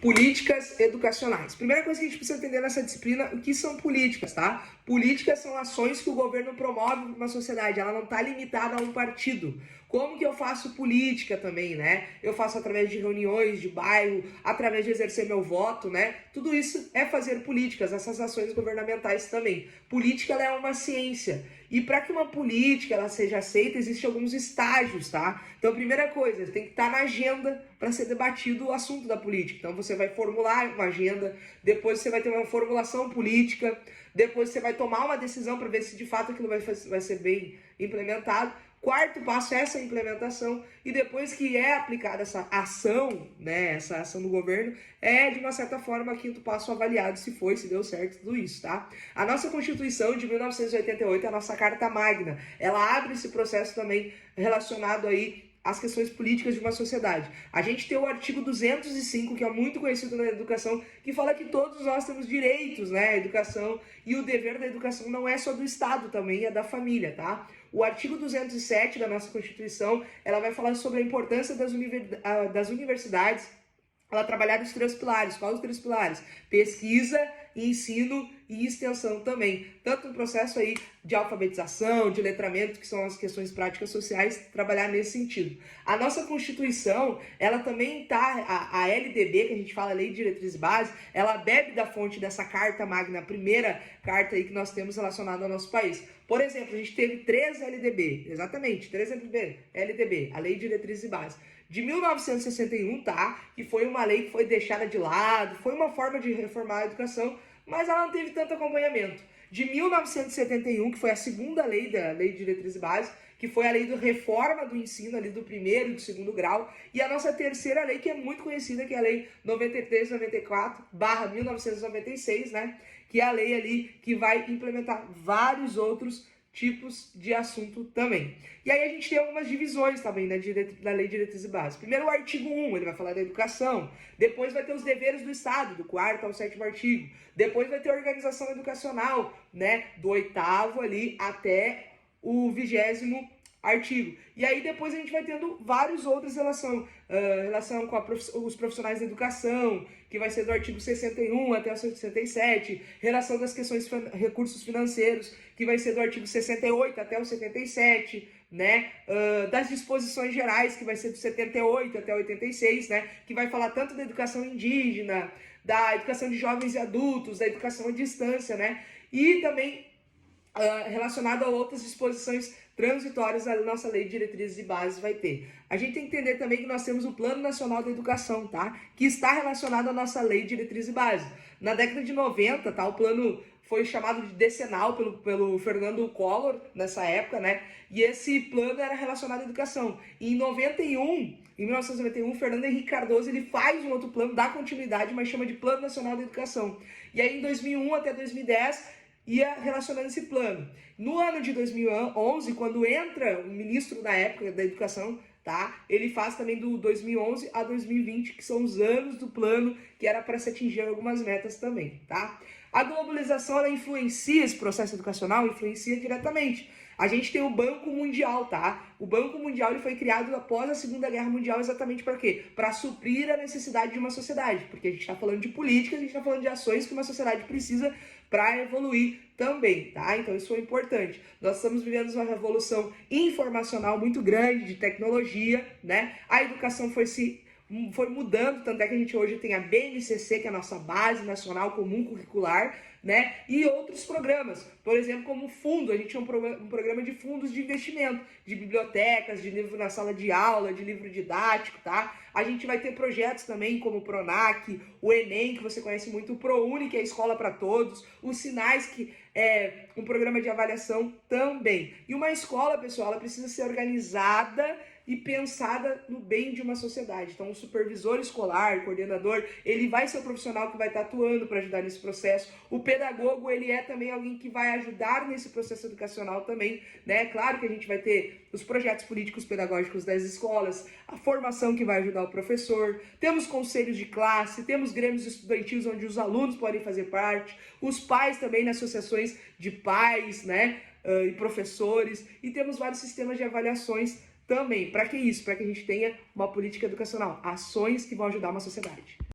Políticas educacionais. Primeira coisa que a gente precisa entender nessa disciplina, o que são políticas, tá? Políticas são ações que o governo promove para uma sociedade, ela não está limitada a um partido. Como que eu faço política também, né? Eu faço através de reuniões de bairro, através de exercer meu voto, né? Tudo isso é fazer políticas, essas ações governamentais também. Política, ela é uma ciência. E para que uma política ela seja aceita, existem alguns estágios, tá? Então, primeira coisa, tem que estar na agenda para ser debatido o assunto da política. Então, você vai formular uma agenda, depois você vai ter uma formulação política, depois você vai tomar uma decisão para ver se de fato aquilo vai ser bem implementado. Quarto passo é essa implementação, e depois que é aplicada essa ação, né, essa ação do governo, é de uma certa forma quinto passo avaliado se foi, se deu certo, tudo isso, tá? A nossa Constituição de 1988 é a nossa Carta Magna, ela abre esse processo também relacionado aí as questões políticas de uma sociedade. A gente tem o artigo 205, que é muito conhecido na educação, que fala que todos nós temos direitos, né, à educação, e o dever da educação não é só do Estado, também é da família, tá? O artigo 207 da nossa Constituição, ela vai falar sobre a importância das universidades, ela trabalhar os três pilares. Quais os três pilares? Pesquisa, ensino e extensão também. Tanto no processo aí de alfabetização, de letramento, que são as questões práticas sociais, trabalhar nesse sentido. A nossa Constituição, ela também tá, a LDB, que a gente fala, Lei de Diretrizes Básicas, ela bebe da fonte dessa Carta Magna, a primeira carta aí que nós temos relacionada ao nosso país. Por exemplo, a gente teve 3 LDB, exatamente, 3 LDB, a Lei de Diretrizes Básicas, de 1961, tá? Que foi uma lei que foi deixada de lado, foi uma forma de reformar a educação, mas ela não teve tanto acompanhamento. De 1971, que foi a segunda lei da Lei de Diretrizes Básicas, que foi a lei da reforma do ensino, ali do primeiro e do segundo grau, e a nossa terceira lei, que é muito conhecida, que é a Lei 93/94/1996, né? Que é a lei ali que vai implementar vários outros tipos de assunto também. E aí a gente tem algumas divisões também, né, da Lei de Diretrizes Básicas. Primeiro o artigo 1, ele vai falar da educação. Depois vai ter os deveres do Estado, do 4º ao 7º artigo. Depois vai ter a organização educacional, né, do 8º ali até o 20º artigo. E aí depois a gente vai tendo vários outros relação com os profissionais da educação, que vai ser do artigo 61 até o 67, relação das questões recursos financeiros, que vai ser do artigo 68 até o 77, né? Das disposições gerais, que vai ser do 78 até o 86, né? Que vai falar tanto da educação indígena, da educação de jovens e adultos, da educação à distância, né? E também relacionado a outras disposições transitórias a nossa Lei de Diretrizes e Bases vai ter. A gente tem que entender também que nós temos o Plano Nacional da Educação, tá? Que está relacionado à nossa Lei de Diretrizes e Bases. Na década de 90, tá? O plano foi chamado de decenal pelo Fernando Collor, nessa época, né? E esse plano era relacionado à educação. E em 1991, Fernando Henrique Cardoso, ele faz um outro plano, dá continuidade, mas chama de Plano Nacional da Educação. E aí em 2001 até 2010, ia relacionando esse plano. No ano de 2011, quando entra o ministro da época da educação, tá? Ele faz também do 2011 a 2020, que são os anos do plano, que era para se atingir algumas metas também, tá? A globalização, ela influencia esse processo educacional, influencia diretamente. A gente tem o Banco Mundial, tá? O Banco Mundial, ele foi criado após a Segunda Guerra Mundial exatamente para quê? Para suprir a necessidade de uma sociedade, porque a gente está falando de política, a gente está falando de ações que uma sociedade precisa para evoluir também, tá? Então isso é importante. Nós estamos vivendo uma revolução informacional muito grande de tecnologia, né? A educação foi mudando, tanto é que a gente hoje tem a BNCC, que é a nossa Base Nacional Comum Curricular, né? E outros programas, por exemplo, como o fundo, a gente tem um programa de fundos de investimento, de bibliotecas, de livro na sala de aula, de livro didático, tá? A gente vai ter projetos também como o PRONAC, o Enem, que você conhece muito, o ProUni, que é a Escola para Todos, os Sinais, que é um programa de avaliação também. E uma escola, pessoal, ela precisa ser organizada e pensada no bem de uma sociedade. Então, o supervisor escolar, o coordenador, ele vai ser o profissional que vai estar atuando para ajudar nesse processo. O pedagogo, ele é também alguém que vai ajudar nesse processo educacional também, né? Claro que a gente vai ter os projetos políticos pedagógicos das escolas, a formação que vai ajudar o professor, temos conselhos de classe, temos grêmios estudantis onde os alunos podem fazer parte, os pais também nas associações de pais, né? E professores, e temos vários sistemas de avaliações também. Para que isso? Para que a gente tenha uma política educacional, ações que vão ajudar uma sociedade.